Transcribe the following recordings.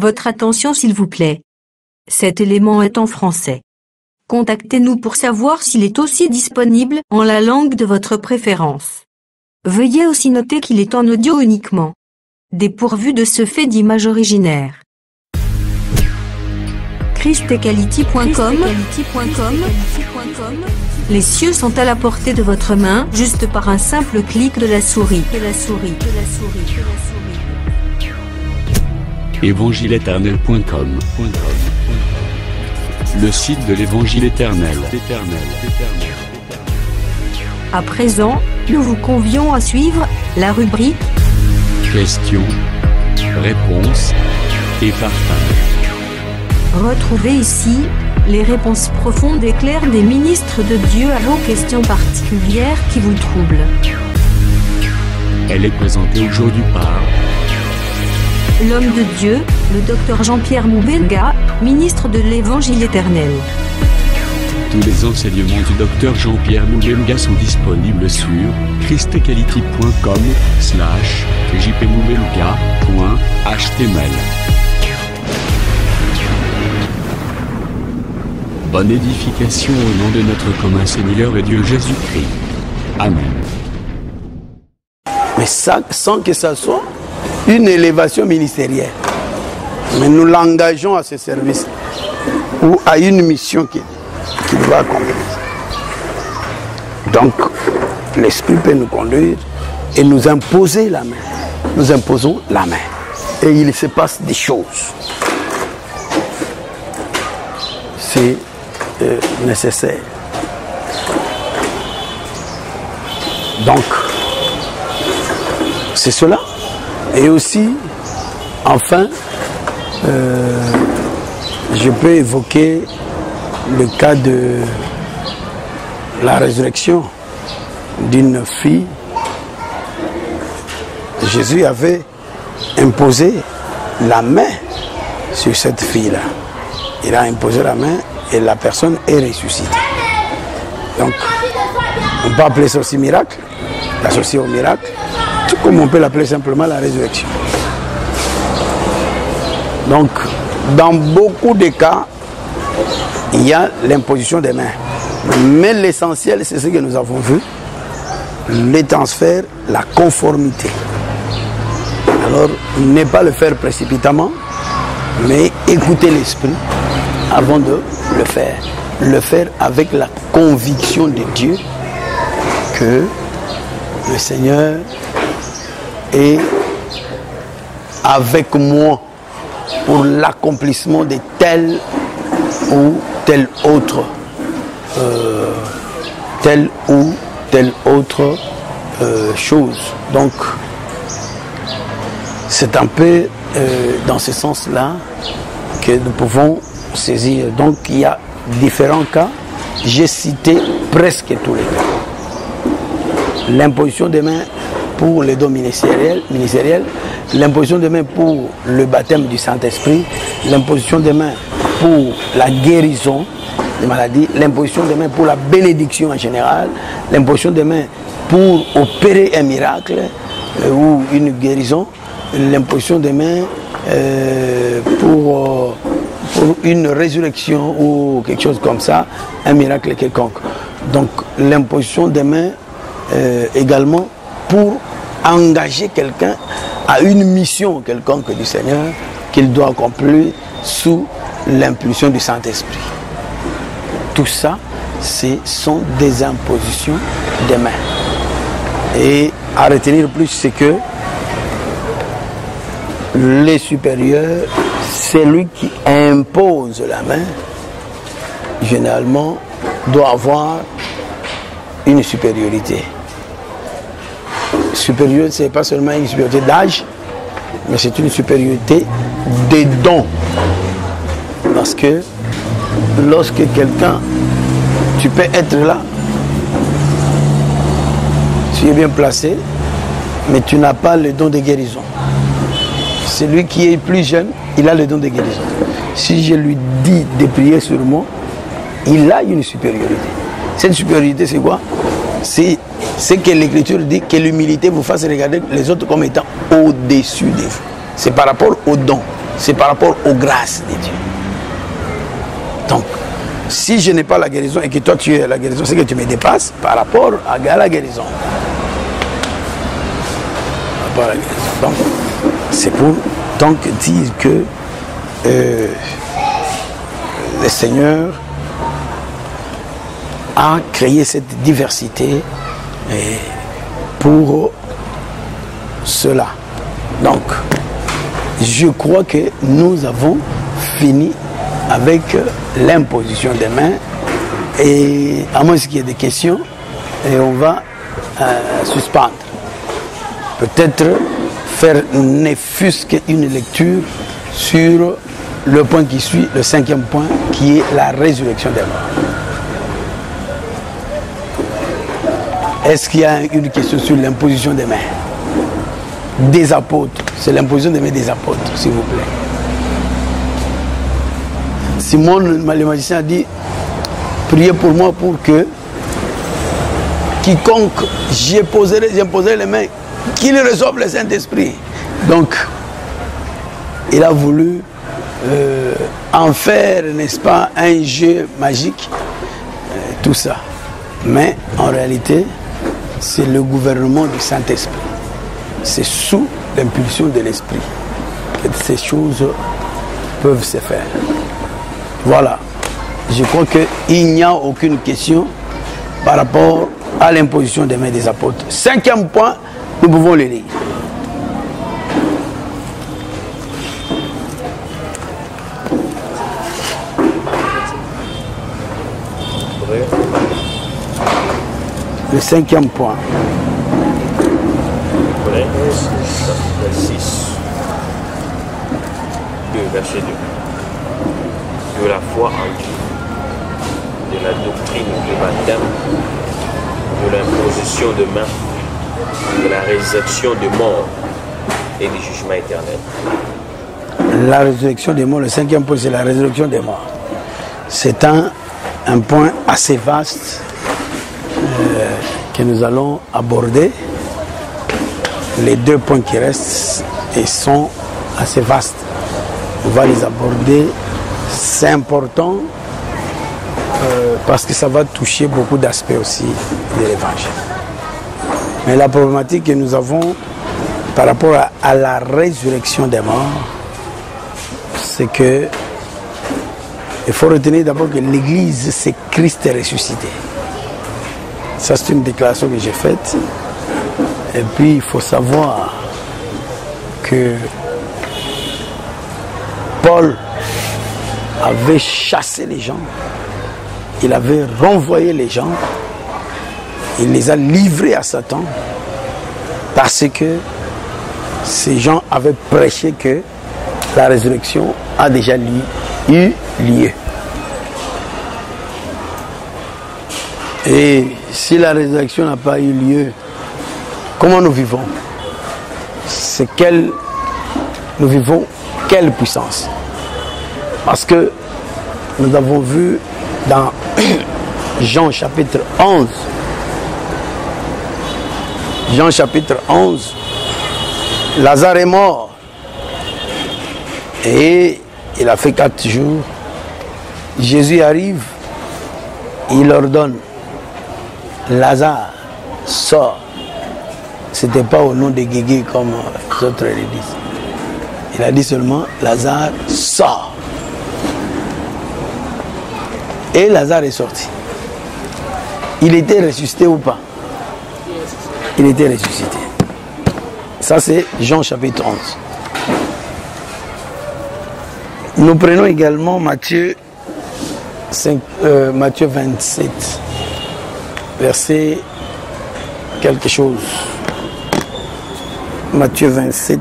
Votre attention s'il vous plaît. Cet élément est en français. Contactez-nous pour savoir s'il est aussi disponible en la langue de votre préférence. Veuillez aussi noter qu'il est en audio uniquement. Dépourvu de ce fait d'image originaire. christequality.com. Les cieux sont à la portée de votre main, juste par un simple clic de la souris. Évangileéternel.com, le site de l'Évangile éternel. À présent, nous vous convions à suivre la rubrique Questions, réponses et partage. Retrouvez ici les réponses profondes et claires des ministres de Dieu à vos questions particulières qui vous troublent. Elle est présentée aujourd'hui par L'homme de Dieu, le docteur Jean-Pierre Moubenga, ministre de l'Évangile éternel. Tous les enseignements du docteur Jean-Pierre Moubenga sont disponibles sur christequality.com/jpmoubenga.html. Bonne édification au nom de notre commun Seigneur et Dieu Jésus-Christ. Amen. Mais ça, sans que ça soit une élévation ministérielle. Mais nous l'engageons à ce service ou à une mission qu'il doit accomplir. Donc, l'Esprit peut nous conduire et nous imposer la main. Nous imposons la main. Et il se passe des choses. C'est nécessaire. Donc, c'est cela. Et aussi, enfin, je peux évoquer le cas de la résurrection d'une fille. Jésus avait imposé la main sur cette fille-là. Il a imposé la main et la personne est ressuscitée. Donc, on peut appeler ça aussi miracle, l'associer au miracle, tout comme on peut l'appeler simplement la résurrection. Donc, dans beaucoup de cas, il y a l'imposition des mains. Mais l'essentiel, c'est ce que nous avons vu, les transferts, la conformité. Alors, ne pas le faire précipitamment, mais écouter l'esprit avant de le faire. Le faire avec la conviction de Dieu que le Seigneur est avec moi pour l'accomplissement de telle ou telle autre chose. Donc, c'est un peu dans ce sens-là que nous pouvons saisir. Donc, il y a différents cas. J'ai cité presque tous les cas. L'imposition des mains pour les dons ministériels, l'imposition des mains pour le baptême du Saint-Esprit, l'imposition des mains pour la guérison des maladies, l'imposition des mains pour la bénédiction en général, l'imposition des mains pour opérer un miracle ou une guérison, l'imposition des mains pour une résurrection ou quelque chose comme ça, un miracle quelconque. Donc l'imposition des mains également pour engager quelqu'un à une mission quelconque du Seigneur qu'il doit accomplir sous l'impulsion du Saint-Esprit. Tout ça, ce sont des impositions des mains. Et à retenir plus, c'est que les supérieurs, celui qui impose la main, généralement, doit avoir une supériorité. Supérieur, ce n'est pas seulement une supériorité d'âge, mais c'est une supériorité des dons. Parce que lorsque quelqu'un, tu peux être là, tu es bien placé, mais tu n'as pas le don de guérison. Celui qui est plus jeune, il a le don de guérison. Si je lui dis de prier sur moi, il a une supériorité. Cette supériorité, c'est quoi? C'est que l'Écriture dit que l'humilité vous fasse regarder les autres comme étant au-dessus de vous. C'est par rapport au don. c'est par rapport aux grâces de Dieu. Donc, si je n'ai pas la guérison et que toi tu es la guérison, c'est que tu me dépasses par rapport à la guérison. Par rapport à la guérison. Donc, c'est pour donc dire que le Seigneur a créé cette diversité pour cela. Donc, je crois que nous avons fini avec l'imposition des mains et à moins qu'il y ait des questions, et on va suspendre. Peut-être faire ne fût-ce qu'une lecture sur le point qui suit, le 5e point, qui est la résurrection des morts. Est-ce qu'il y a une question sur l'imposition des mains des apôtres? C'est l'imposition des mains des apôtres, s'il vous plaît. Simon, le magicien, a dit, priez pour moi pour que quiconque j'imposerai les mains, qu'il reçoive le Saint-Esprit. Donc, il a voulu en faire, n'est-ce pas, un jeu magique, tout ça. Mais en réalité, c'est le gouvernement du Saint-Esprit. C'est sous l'impulsion de l'Esprit que ces choses peuvent se faire. Voilà. Je crois qu'il n'y a aucune question par rapport à l'imposition des mains des apôtres. 5e point, nous pouvons le lire. Le 5e point. Chapitre 6, 2, verset 2. De la foi en Dieu, de la doctrine du baptême, de l'imposition de main, de la résurrection des morts et du jugement éternel. La résurrection des morts, le 5e point, c'est la résurrection des morts. C'est un point assez vaste que nous allons aborder. Les 2 points qui restent et sont assez vastes. On va les aborder. C'est important parce que ça va toucher beaucoup d'aspects aussi de l'évangile. Mais la problématique que nous avons par rapport à la résurrection des morts, c'est que il faut retenir d'abord que l'Église, c'est Christ ressuscité. Ça, c'est une déclaration que j'ai faite. Et puis, il faut savoir que Paul avait chassé les gens, il avait renvoyé les gens, il les a livrés à Satan parce que ces gens avaient prêché que la résurrection a déjà eu lieu. Et si la résurrection n'a pas eu lieu, comment nous vivons? Nous vivons quelle puissance? Parce que nous avons vu dans Jean chapitre 11, Jean chapitre 11, Lazare est mort et il a fait 4 jours. Jésus arrive, il ordonne, Lazare, sort. C'était pas au nom de Guégué comme les autres le disent. Il a dit seulement, Lazare, sort. Et Lazare est sorti. Il était ressuscité ou pas? Il était ressuscité. Ça c'est Jean chapitre 11. Nous prenons également Matthieu 27, verset quelque chose. Matthieu 27.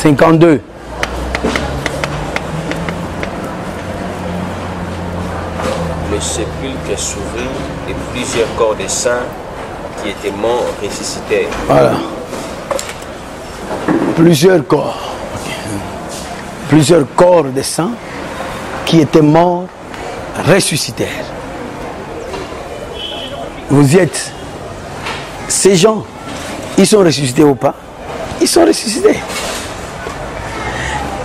« 52. Le sépulcre s'ouvrit et plusieurs corps des saints qui étaient morts ressuscitèrent. Voilà. Plusieurs corps. Plusieurs corps de sang qui étaient morts ressuscitèrent. Vous y êtes. Ces gens, ils sont ressuscités ou pas? Ils sont ressuscités.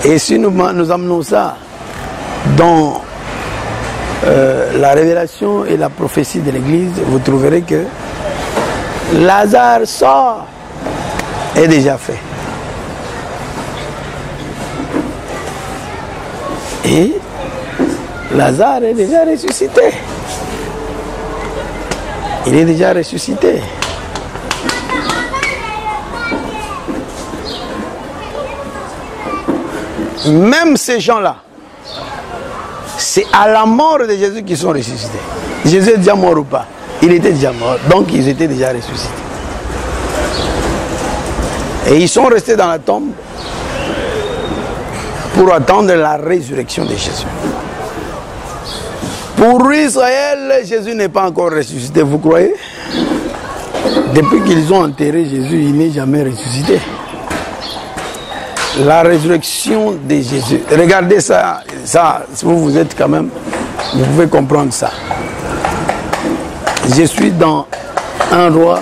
Et si nous amenons ça dans la révélation et la prophétie de l'Église, vous trouverez que Lazare sort est déjà fait. Et Lazare est déjà ressuscité. Il est déjà ressuscité. Même ces gens-là, c'est à la mort de Jésus qu'ils sont ressuscités. Jésus est déjà mort ou pas? Il était déjà mort, donc ils étaient déjà ressuscités. Et ils sont restés dans la tombe pour attendre la résurrection de Jésus. Pour Israël, Jésus n'est pas encore ressuscité, vous croyez? Depuis qu'ils ont enterré Jésus, il n'est jamais ressuscité. La résurrection de Jésus. Regardez ça, si vous êtes quand même, vous pouvez comprendre ça. Je suis dans 1 Roi.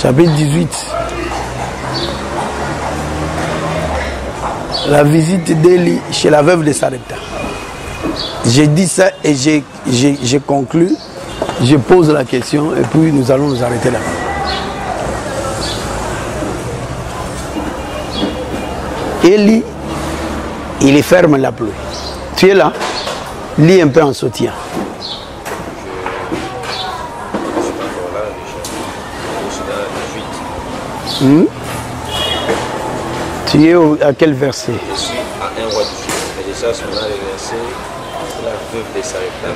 Chapitre 18. La visite d'Élie chez la veuve de Sarepta. J'ai dit ça et j'ai conclu. Je pose la question et puis nous allons nous arrêter là. Élie, il ferme la pluie. Tu es là? Lis un peu en soutien. Tu es à quel verset? Je suis à 1 Roi 18. Mais déjà, ce moment, le verset, c'est la veuve de Sarepta.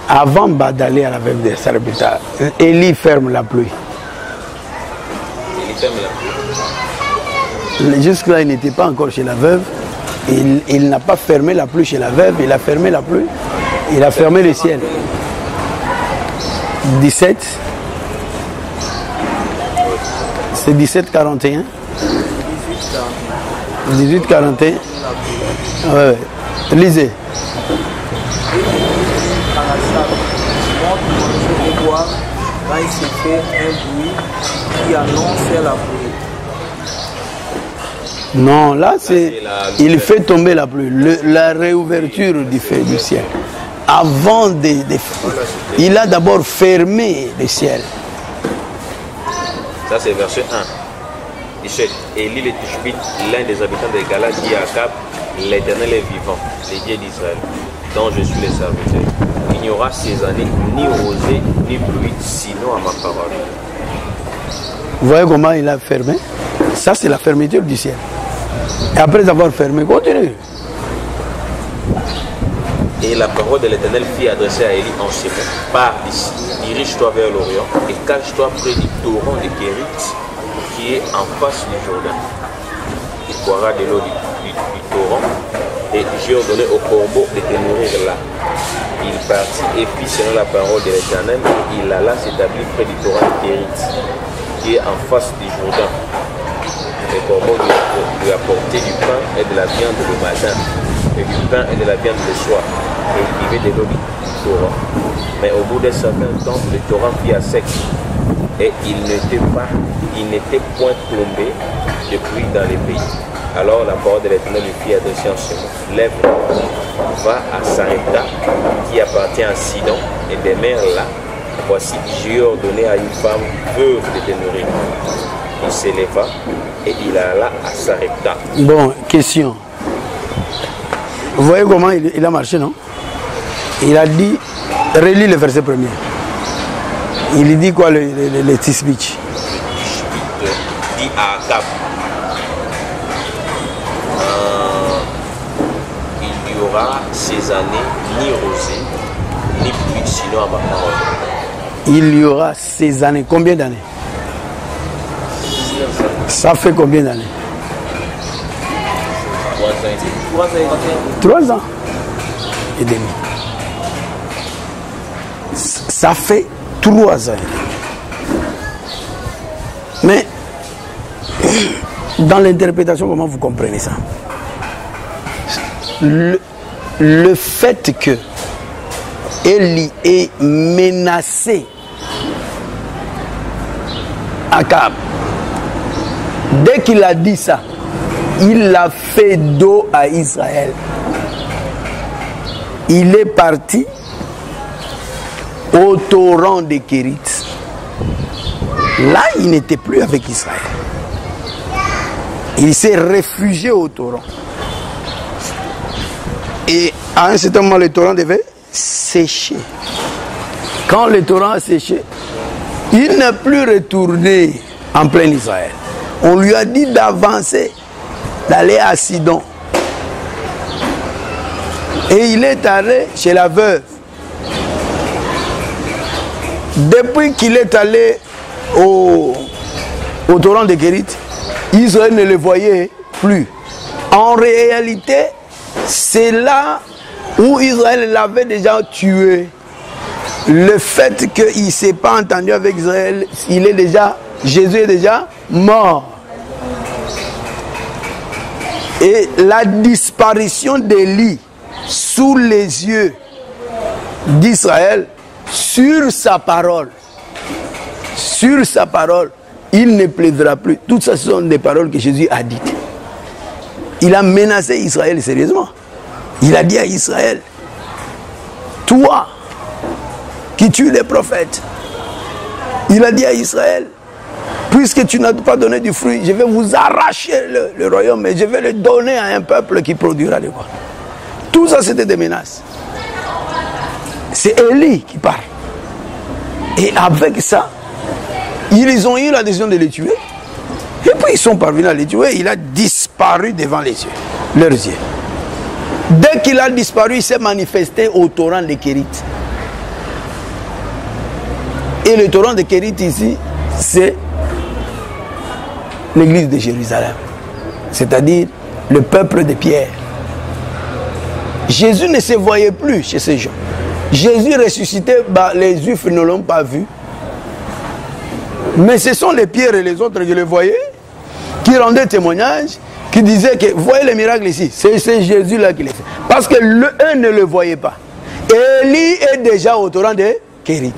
Avant d'aller à la veuve de Sarepta, Élie ferme la pluie. Il ferme la pluie. Jusque-là, il n'était pas encore chez la veuve. Il n'a pas fermé la pluie chez la veuve. Il a fermé la pluie. Il a fermé le ciel. 17. C'est 17-41. 18-41. Ouais. Lisez. Quand il se fait un bruit qui annonce la pluie. Non, là c'est... Il fait tomber la pluie. La réouverture du feu du ciel. Avant il a d'abord fermé le ciel. Ça c'est verset 1. 17. Élie le Tishbite, l'un des habitants de Galade, dit à Akab, l'Éternel est vivant, les dieux d'Israël, dont je suis le serviteur. Il n'y aura ces années ni rosée ni pluie, sinon à ma parole. Vous voyez comment il a fermé? Ça, c'est la fermeture du ciel. Et après avoir fermé, continue. Et la parole de l'Éternel fut adressée à Élie en ces mots. Pars d'ici, dirige-toi vers l'Orient et cache-toi près du torrent de Kérit qui est en face du Jourdain. Il boira de l'eau du torrent et j'ai ordonné au corbeau de te nourrir là. Il partit et fit selon la parole de l'Éternel, il alla s'établir près du torrent de Kérit qui est en face du Jourdain. Le corbeau lui apportait du pain et de la viande le matin, et du pain et de la viande le soir, et il buvait de l'eau du torrent. Mais au bout d'un certain temps, le torrent fit à sec, et il n'était point tombé de pluie dans les pays. Alors la parole de l'Éternel lui fit adresser en ce mot. Lève-toi, va à Sarepta, qui appartient à Sidon, et demeure là. Voici, j'ai ordonné à une femme veuve de te nourrir. Il s'éleva et il alla à Sarepta. Bon, question. Vous voyez comment il a marché, non? Il a dit, relis le verset premier. Il dit quoi, le Tisbitch? Dit à Akab, il y aura ces années ni rosée, ni pluie, sinon à ma parole. Il y aura ces années. Combien d'années? Ça fait combien d'années? 3 ans et demi. 3 ans et demi. Ça fait 3 ans. Mais dans l'interprétation, comment vous comprenez ça? Le fait que Élie ait menacé Akab, dès qu'il a dit ça, il a fait dos à Israël. Il est parti au torrent de Kérit. Là, il n'était plus avec Israël. Il s'est réfugié au torrent. Et à un certain moment, le torrent devait sécher. Quand le torrent a séché, il n'est plus retourné en plein Israël. On lui a dit d'avancer, d'aller à Sidon. Et il est allé chez la veuve. Depuis qu'il est allé au torrent de Kérit, Israël ne le voyait plus. En réalité, c'est là où Israël l'avait déjà tué. Le fait qu'il ne s'est pas entendu avec Israël, Jésus est déjà mort. Et la disparition d'Élie sous les yeux d'Israël, sur sa parole, il ne plaidera plus. Toutes ça, ce sont des paroles que Jésus a dites. Il a menacé Israël sérieusement. Il a dit à Israël, toi qui tues les prophètes, il a dit à Israël, puisque tu n'as pas donné du fruit, je vais vous arracher le royaume et je vais le donner à un peuple qui produira le quoi. Tout ça, c'était des menaces. C'est Élie qui parle. Et avec ça, ils ont eu la décision de les tuer. Et puis ils sont parvenus à les tuer. Il a disparu devant leurs yeux. Dès qu'il a disparu, il s'est manifesté au torrent de Kérit. Et le torrent de Kérit ici, c'est l'église de Jérusalem. C'est-à-dire le peuple de Pierre. Jésus ne se voyait plus chez ces gens. Jésus ressuscité, les Juifs ne l'ont pas vu. Mais ce sont les Pierre et les autres, je les voyais, qui rendaient témoignage, qui disaient que, voyez les miracles ici, c'est Jésus-là qui les fait. Parce que eux ne le voyaient pas. Élie est déjà au torrent de Kérit.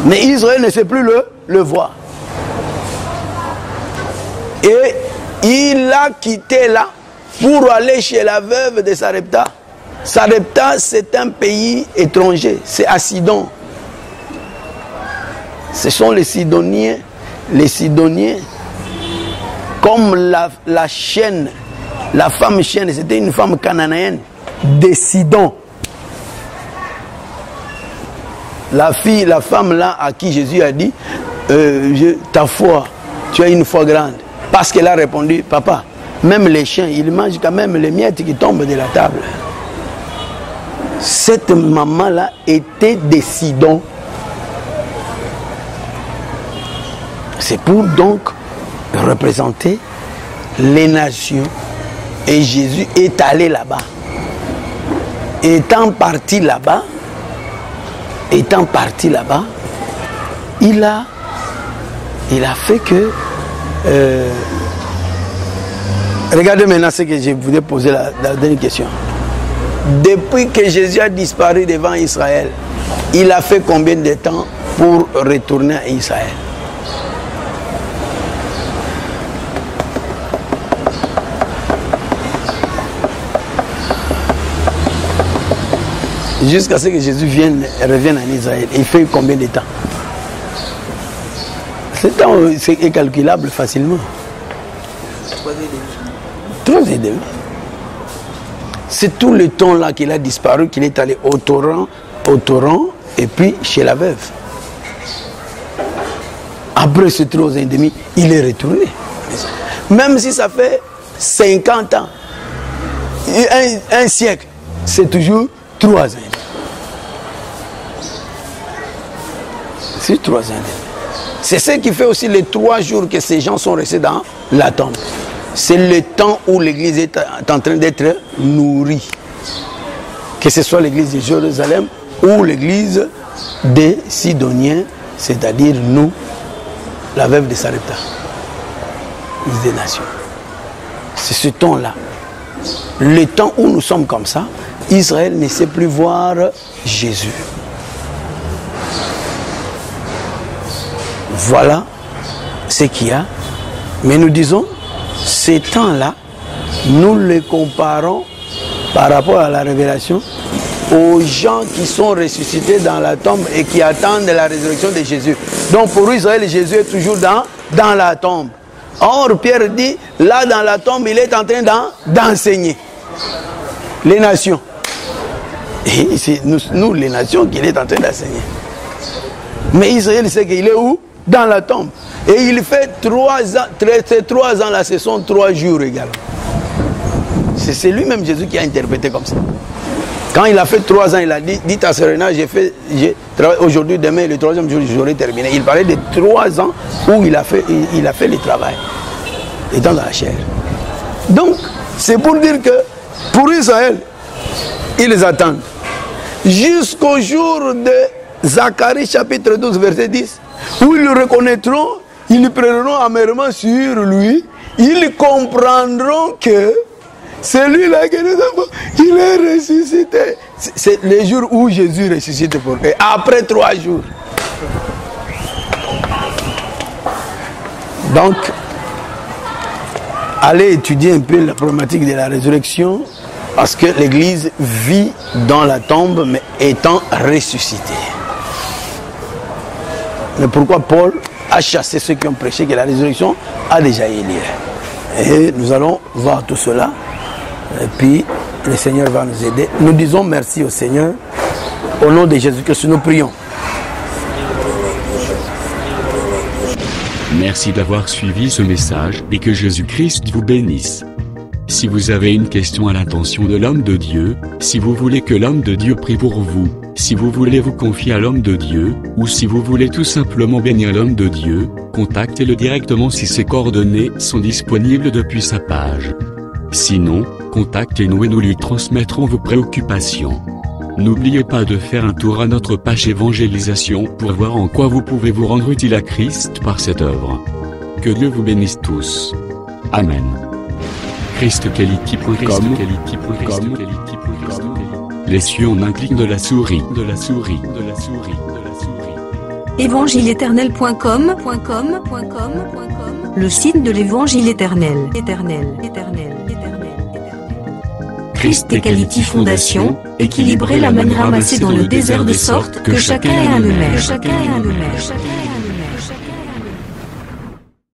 Mais Israël ne sait plus le voir. Et il a quitté là pour aller chez la veuve de Sarepta. Sarepta, c'est un pays étranger, c'est à Sidon. Ce sont les Sidoniens. Les Sidoniens, comme la chienne, la femme chienne, c'était une femme cananéenne de Sidon. La femme là à qui Jésus a dit, ta foi, tu as une foi grande. Parce qu'elle a répondu, papa, même les chiens, ils mangent quand même les miettes qui tombent de la table. Cette maman-là était de Sidon. C'est pour donc représenter les nations. Et Jésus est allé là-bas. Étant parti là-bas, il a fait que... regardez maintenant ce que je voulais poser la dernière question. Depuis que Jésus a disparu devant Israël, il a fait combien de temps pour retourner à Israël? Jusqu'à ce que Jésus revienne en Israël. Il fait combien de temps? Ce temps, c'est incalculable facilement. 3 ans et demi. C'est tout le temps là qu'il a disparu, qu'il est allé au torrent, et puis chez la veuve. Après ces 3 ans et demi, il est retourné. Même si ça fait 50 ans, un siècle, c'est toujours 3 ans. C'est 3 ans. C'est ce qui fait aussi les 3 jours que ces gens sont restés dans la tombe. C'est le temps où l'église est en train d'être nourrie. Que ce soit l'église de Jérusalem ou l'église des Sidoniens, c'est-à-dire nous, la veuve de Sarepta, des nations. C'est ce temps-là. Le temps où nous sommes comme ça, Israël ne sait plus voir Jésus. Voilà ce qu'il y a. Mais nous disons, ces temps-là, nous les comparons par rapport à la révélation aux gens qui sont ressuscités dans la tombe et qui attendent la résurrection de Jésus. Donc pour Israël, Jésus est toujours dans la tombe. Or, Pierre dit, là dans la tombe, il est en train d'enseigner les nations. Et c'est nous, les nations, qu'il est en train d'enseigner. Mais Israël sait qu'il est où? Dans la tombe. Et il fait 3 ans, ces 3 ans-là, ce sont 3 jours également. C'est lui-même Jésus qui a interprété comme ça. Quand il a fait 3 ans, il a dit à Serena, j'ai travaillé aujourd'hui, demain, le 3e jour, j'aurai terminé. Il parlait de 3 ans où il a fait le travail, étant dans la chair. Donc, c'est pour dire que pour Israël, ils les attendent. Jusqu'au jour de Zacharie chapitre 12, verset 10, où ils le reconnaîtront, ils prendront amèrement sur lui, ils comprendront que celui-là que nous avons, il est ressuscité. C'est le jour où Jésus ressuscite pour eux. Après 3 jours. Donc, allez étudier un peu la problématique de la résurrection, parce que l'Église vit dans la tombe, mais étant ressuscitée. Mais pourquoi Paul a chassé ceux qui ont prêché que la résurrection a déjà eu lieu? Et nous allons voir tout cela. Et puis, le Seigneur va nous aider. Nous disons merci au Seigneur. Au nom de Jésus-Christ, nous prions. Merci d'avoir suivi ce message et que Jésus-Christ vous bénisse. Si vous avez une question à l'intention de l'homme de Dieu, si vous voulez que l'homme de Dieu prie pour vous, si vous voulez vous confier à l'homme de Dieu, ou si vous voulez tout simplement bénir l'homme de Dieu, contactez-le directement si ses coordonnées sont disponibles depuis sa page. Sinon, contactez-nous et nous lui transmettrons vos préoccupations. N'oubliez pas de faire un tour à notre page évangélisation pour voir en quoi vous pouvez vous rendre utile à Christ par cette œuvre. Que Dieu vous bénisse tous. Amen. ChristQuality.com. Les cieux en un clic de la souris. Évangile-éternel.com, le site de l'Évangile éternel. Christ et Quality Fondation, équilibrer la manne ramassée dans le désert de sorte que chacun ait un le maire.